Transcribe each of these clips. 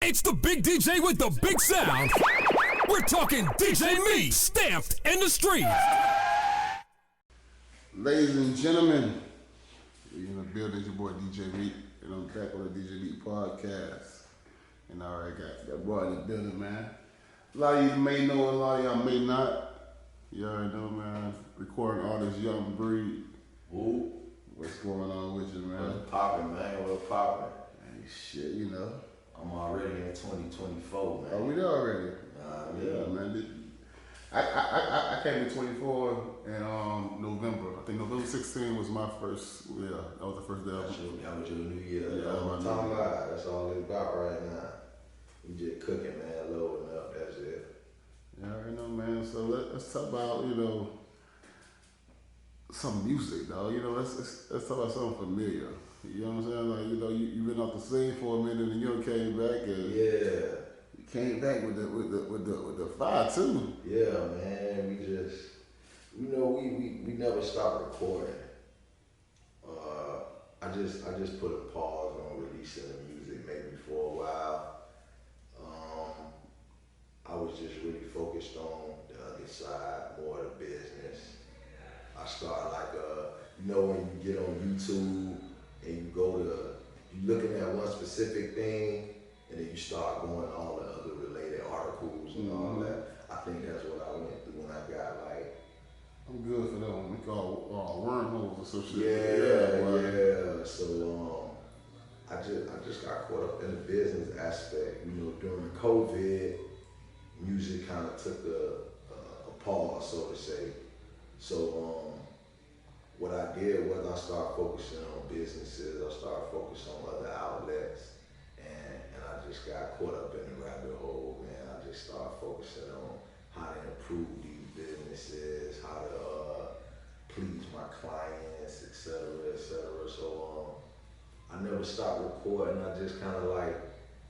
It's the big DJ with the big sound. We're talking DJ Me, stamped in the street. Ladies and gentlemen, we in the building. It's your boy DJ Meat, and I'm back on the DJ Meat podcast. And I already got boy in the building, man. A lot of you may know, a lot of y'all may not. You already know, man. Recording artist, Young Breed. Ooh. What's going on with you, man? What's poppin', man? What's poppin'? Hey, shit, you know. I'm already in 2024, man. Oh, we there already? Yeah, man. I came to 24 in November. I think November 16 was my first. Yeah, that was the first day. That was your new year. Yeah, that's what I'm talking about. That's all it's about right now. We just cooking, man, loading up. That's it. Yeah, I know, man. So let's talk about some music, though. Let's talk about something familiar. You know what I'm saying? Like you've been off the scene for a minute, and you came back, and yeah. Came back with the fire too. Yeah, man. We just, we never stopped recording. I just put a pause on releasing the music maybe for a while. I was just really focused on the other side, more of the business. I started when you get on YouTube and you looking at one specific thing. And then you start going all the other related articles and all that. I think that's what I went through when I got I'm good for that one. We call wormholes or some shit. Yeah. So I just got caught up in the business aspect. During COVID, music kind of took a pause, so to say. So what I did was I started focusing on businesses. I started focusing on other outlets. And I just got caught up in the rabbit hole, man. I just started focusing on how to improve these businesses, how to please my clients, et cetera, et cetera. So I never stopped recording. I just kind of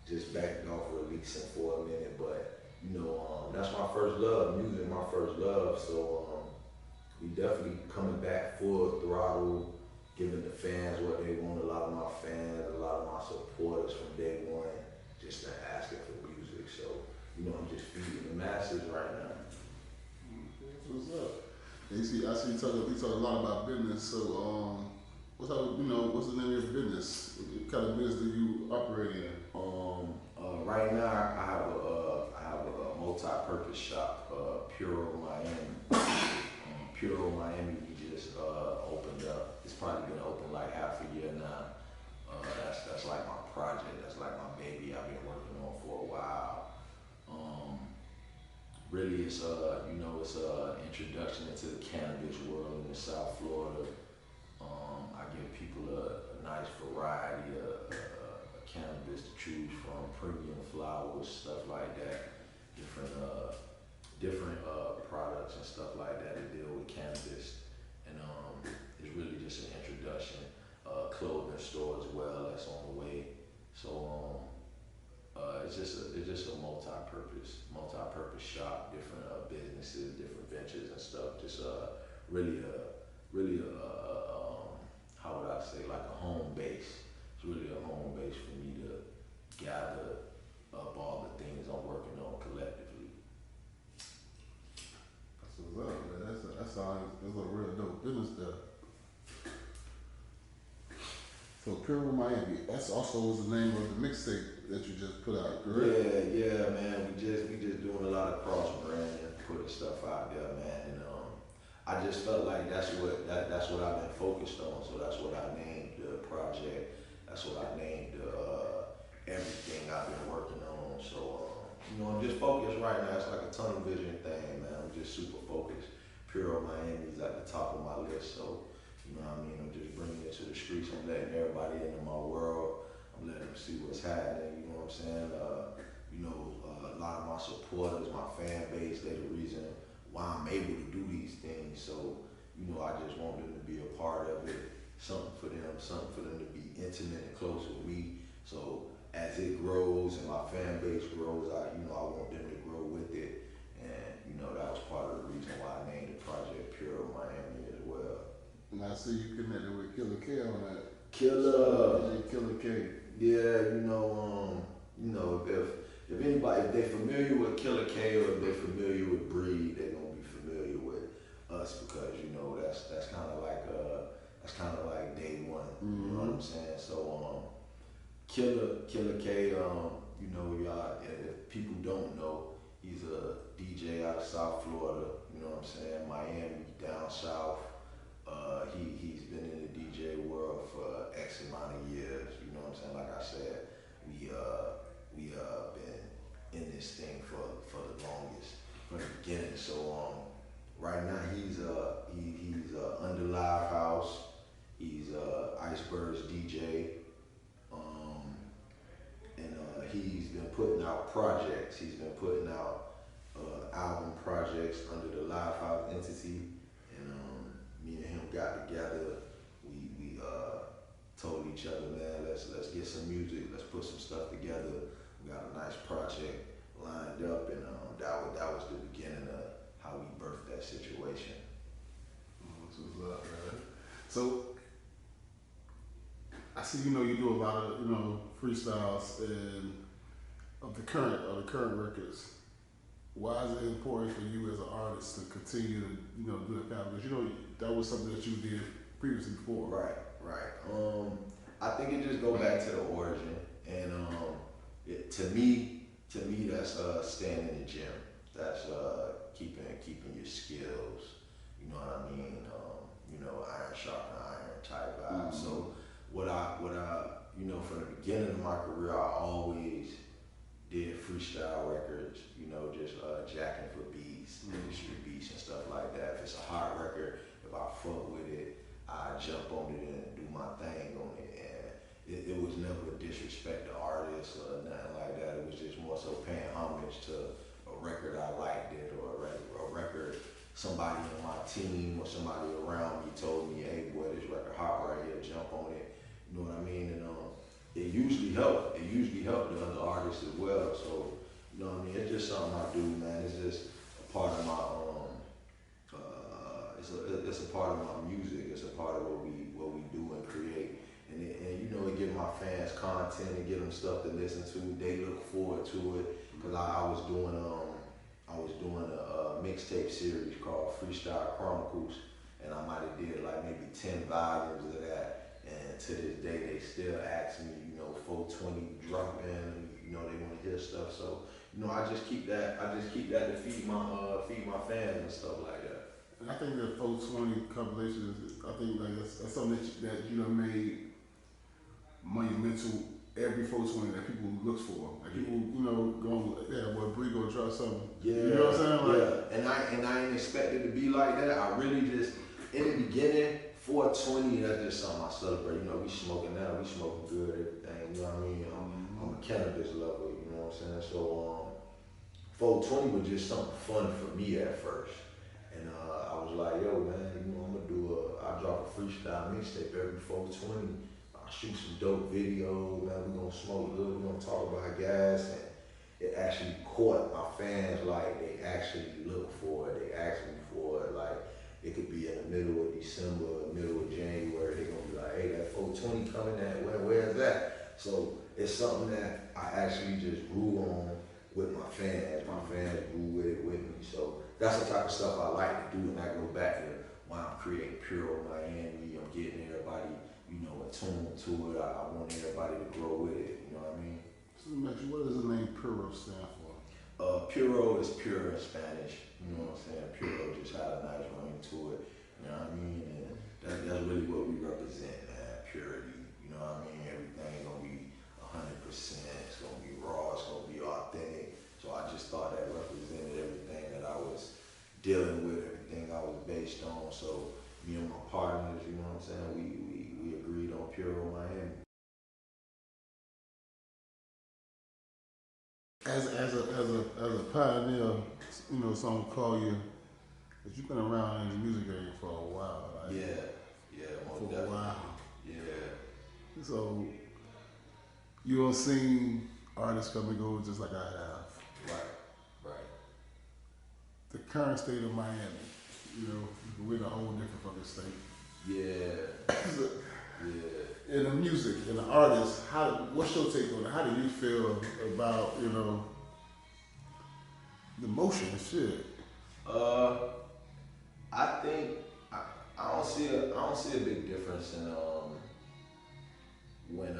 just backed off releasing for a minute. But, that's my first love, music, my first love. So we definitely coming back full throttle, giving the fans what they want. A lot of my fans, a lot of my supporters from day one, just asking for music. So, I'm just feeding the masses right now. What's up? I see you talk a lot about business. So, what's the name of your business? What kind of business do you operate in? Right now, I have a multi-purpose shop, Puro Miami. Puro Miami, we just opened up. It's probably been open like half a year now. That's like my project. That's like my baby. I've been working on for a while. Really, it's it's a introduction into the cannabis world in South Florida. I give people a nice variety of cannabis to choose from, premium flowers, stuff like that, different products and stuff like that to deal with cannabis. And it's really just an introduction. Clothing store as well, that's on the way. So it's just a multi-purpose shop, different businesses, different ventures and stuff. Just really how would I say, like a home base. It's really a home base for me to gather up all the things I'm working on collectively. That's what's up, man. That's a real dope business there. So Puro Miami, that's also was the name of the mixtape that you just put out, correct? Yeah, man. We just doing a lot of cross branding, putting stuff out there, man. And I just felt like that's what I've been focused on. So that's what I named the project. That's what I named everything I've been working on. So I'm just focused right now. It's like a tunnel vision thing, man. I'm just super focused. Puro Miami is at the top of my list. So. I'm just bringing it to the streets. I'm letting everybody into my world. I'm letting them see what's happening. You know what I'm saying? A lot of my supporters, my fan base, they're the reason why I'm able to do these things. So, I just want them to be a part of it. Something for them to be intimate and close with me. So as it grows and my fan base grows, I want them to grow with it. And, that was part of the reason why I named the project Puro Miami as well. And I see you connected with Killer K on that. Killer K. Yeah, you know, if anybody, if they're familiar with Killer K or if they're familiar with Breed, they're gonna be familiar with us because you know that's kind of like day one. You know what I'm saying? So Killer K, you know, y'all, if people don't know, he's a DJ out of South Florida. You know what I'm saying? Miami, down south. He's been in the DJ world for X amount of years. You know what I'm saying? Like I said, we been in this thing for the longest, from the beginning. So right now he's under Live House. He's Iceberg's DJ. And he's been putting out projects. He's been putting out album projects under the Live House entity. And me and him got together. We told each other, man, let's get some music. Let's put some stuff together. We got a nice project lined up, and that was the beginning of how we birthed that situation. This was up, man. So I see, you know, you do a lot of, you know, freestyles and of the current records. Why is it important for you as an artist to continue to, you know, do that path? Because you know that was something that you did previously before. Right. I think it just go back to the origin, and to me that's staying in the gym. That's keeping your skills. You know what I mean? You know, iron sharpen iron type vibe. So what I you know, from the beginning of my career, I always did freestyle records, you know, just jacking for beats, industry beats and stuff like that. If it's a hot record, if I fuck with it, I jump on it and do my thing on it. And it was never a disrespect to artists or nothing like that. It was just more so paying homage to a record I liked it, or a record somebody on my team or somebody around me told me, hey boy, this record hot right here, jump on it. You know what I mean? And it usually helped. It usually helped the other artists as well. So, you know what I mean? It's just something I do, man. It's just a part of my it's a part of my music. It's a part of what we do and create. And you know, it give my fans content and give them stuff to listen to. They look forward to it. Cause I was doing a mixtape series called Freestyle Chronicles, and I might have did like maybe 10 volumes of that. And to this day, they still ask me, you know, 420 dropping, you know, they want to hear stuff. So, you know, I just keep that to feed my fans and stuff like that. And I think that 420 compilation is, I think like that's something that you know made monumental every 420 that people look for. Like people, you know, going, yeah, well, Bree gonna drop something. Yeah. You know what I'm saying? Like, yeah. And I ain't expected to be like that. I really just, in the beginning, 420, that's just something I celebrate. You know, we smoking now, we smoking good, everything, you know what I mean? I'm a cannabis lover, you know what I'm saying? So 420 was just something fun for me at first. And I was like, yo man, you know, I drop a freestyle mixtape every 420. I'll shoot some dope videos, man, we gonna smoke good, we gonna talk about gas. And it actually caught my fans, like they actually look for it, they ask me for it, like it could be in the middle of December, middle of January, they're gonna be like, hey, that 420 coming at, where's that? So it's something that I actually just grew on with my fans. My fans grew with it with me. So that's the type of stuff I like to do, and I go back to when I'm creating Puro Miami, I'm getting everybody, you know, attuned to it. I want everybody to grow with it, you know what I mean? so Matthew, what does the name Puro stand for? Puro is pure in Spanish, you know what I'm saying? Puro just had a nice ring to it, you know what I mean? And that's really what we represent, man, purity, you know what I mean? Everything gonna be 100%, it's gonna be raw, it's gonna be authentic. So I just thought that represented everything that I was dealing with, everything I was based on. So me and my partners, you know what I'm saying? We agreed on Puro Miami. As a pioneer, you know, someone call you, but you've been around in the music game for a while, right? Yeah, most For definitely. a while. Yeah. So you don't see artists come and go just like I have. Right. The current state of Miami, you know, we're in a whole different fucking state. Yeah. in the music and the artist, what's your take on it? How do you feel about, the motion and shit? I think I don't see a big difference in when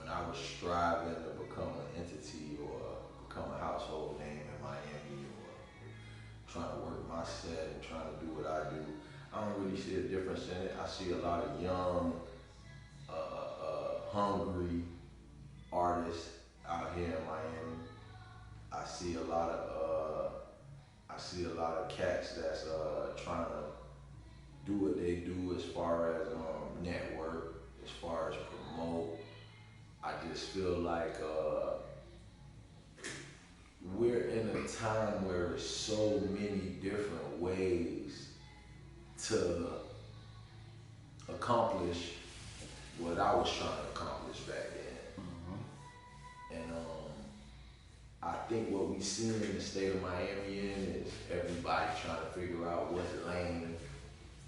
I was striving to become an entity or become a household name in Miami or trying to work my set and trying to do what I do. I don't really see a difference in it. I see a lot of young, hungry artists out here in Miami. I see a lot of cats that's trying to do what they do as far as network, as far as promote. I just feel like we're in a time where there's so many different ways to accomplish what I was trying to accomplish back then. And I think what we see in the state of Miami is everybody trying to figure out what lane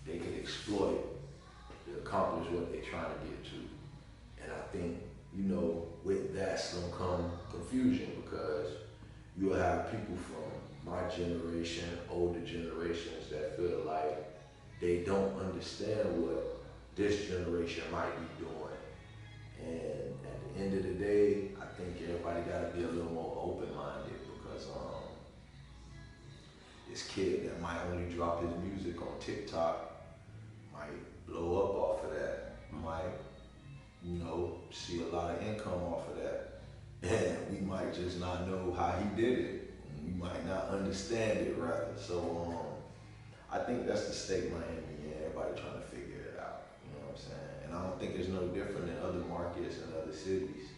they can exploit to accomplish what they're trying to get to. And I think, with that's gonna come confusion because you'll have people from my generation, older generations that feel like they don't understand what this generation might be doing. And at the end of the day, I think everybody gotta be a little more open-minded because this kid that might only drop his music on TikTok might blow up off of that, might, see a lot of income off of that. And we might just not know how he did it. We might not understand it rather. So I think that's the state Miami in. Everybody trying to figure it out. You know what I'm saying? And I don't think it's no different in other markets and other cities.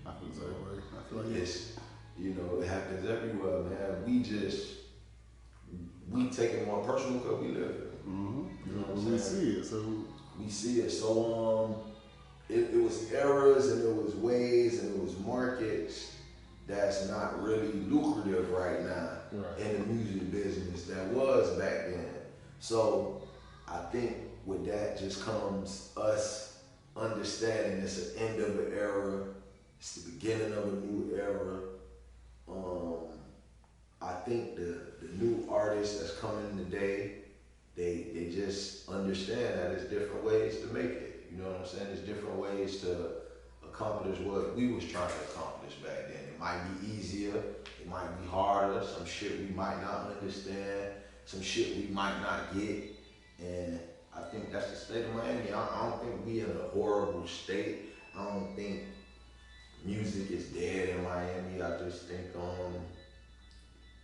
I feel the same way. I feel like it's, it happens everywhere, man. We take it more personal because we live it. Mm-hmm. You know what I'm we saying? see it, so we see it. So it was eras and it was ways and it was markets that's not really lucrative right now in the music business that was back then. So I think with that just comes us understanding it's an end of an era, it's the beginning of a new era. I think the new artists that's coming today, they just understand that there's different ways to make it. You know what I'm saying? There's different ways to accomplish what we was trying to accomplish back then. It might be easier, it might be harder, some shit we might not understand, some shit we might not get. And I think that's the state of Miami. I don't think we in a horrible state. I don't think music is dead in Miami. I just think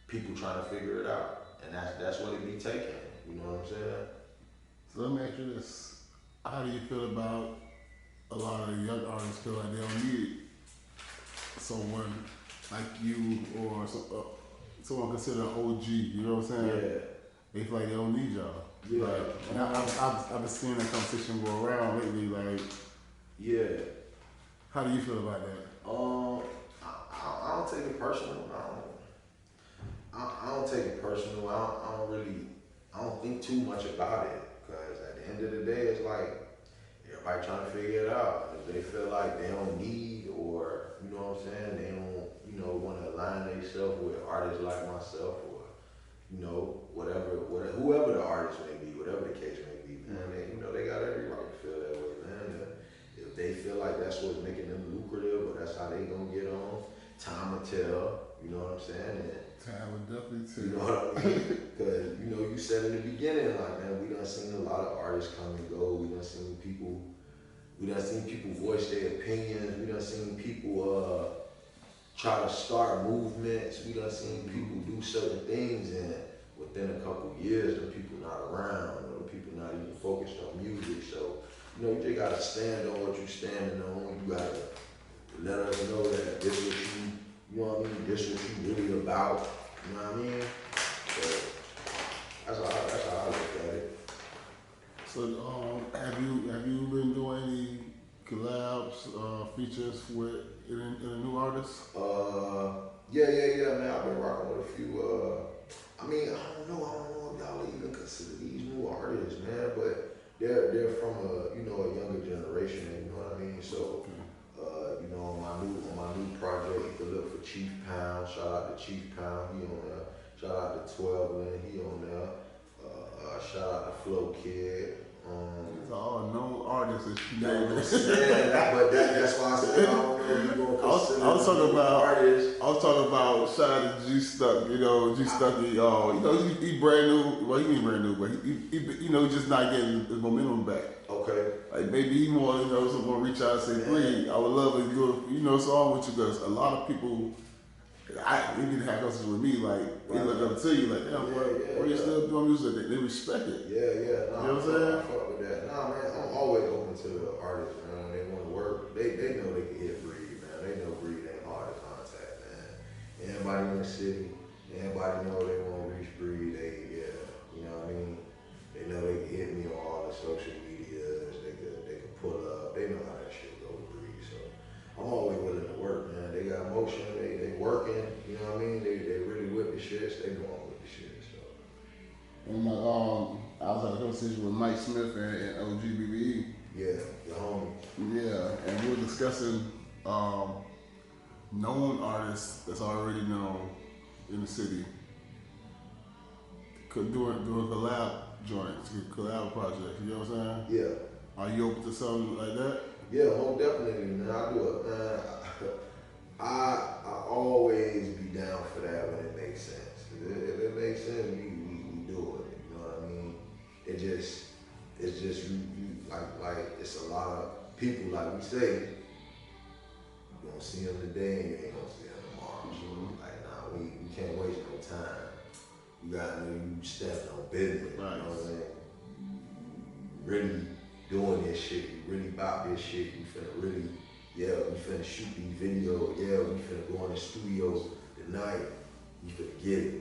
people trying to figure it out. And that's what it be taking. You know what I'm saying? So let me ask you this. How do you feel about a lot of young artists feel like they don't need someone like you or someone considered an OG, you know what I'm saying? Yeah. They feel like they don't need y'all. Yeah. And I've been seeing that conversation go around lately, like. Yeah. How do you feel about that? I don't take it personal. I don't take it personal. I don't think too much about it. Because at the end of the day, it's like everybody trying to figure it out. If they feel like they don't need or, you know what I'm saying, they don't, want to align themselves with artists like myself or, whoever the artist may be, whatever the case may be, man, they got every right to feel that way, man. If they feel like that's what's making them lucrative or that's how they gonna get on, time will tell, you know what I'm saying? And, Time would definitely tell. you know what I mean? Because, you said in the beginning, like, man, we done seen a lot of artists come and go. We done seen people voice their opinions. We done seen people try to start movements. We done seen people do certain things, and within a couple years, the people not around, or the people not even focused on music. So, you just gotta stand on what you standing on. You gotta let us know that this what you know what I mean? This what you really about. You know what I mean? So that's how I look at it. So have you been doing any collabs, features with any new artists? Yeah, man. I've been rocking with a few. I don't know if y'all even consider these new artists, man. But they're from a a younger generation, you know what I mean? So on my new project, you can look for Chief Pound. Shout out to Chief Pound, he on there. Shout out to 12 Lynn, he on there. Shout out to Flow Kid. It's all known artists that you Yeah, know. that's why I said I don't know if you gonna consider I was talking about artists. I was talking about shout out to G Stuck, G Stuck, he brand new. Well, he ain't brand new, but he just not getting his momentum back. Okay. Like maybe he more, someone reach out and say, "Please, I would love if you do a song with you," because a lot of people, they didn't have conversations with me, like they look up to you, like, damn, why you still doing music? They respect it. Yeah. Nah, you know what I'm saying? I fuck with that. Nah, man, I'm always open to the artists, man. When they want to work, they know they can hit Breed, man. They know Breed ain't hard to contact, man. Everybody in the city, everybody know they want to reach Breed. You know what I mean? They know they can hit me on all the social medias. They can pull up. They know how that shit go with Breed. So I'm always willing to work, man. They got motion. They working. You know what I mean? They really with the shit. They going with the shit. So. And I was having a conversation with Mike Smith and OGBBE. Yeah, the homie. Yeah, and we were discussing known artists that's already known in the city could do a collab joints, collab projects. You know what I'm saying? Yeah. Are you open to something like that? Yeah, most definitely, man. I do it, man. I always be down for that when it makes sense. If it makes sense, we do it. You know what I mean? It's just you like it's a lot of people, like we say, you gonna see them today and you ain't gonna see them tomorrow. So like, nah, we can't waste no time. You gotta know you stepping on business. Right. You know what I'm saying? Really doing this shit, you really about this shit, you finna really, we finna shoot these videos, we finna go in the studio tonight, you finna get it.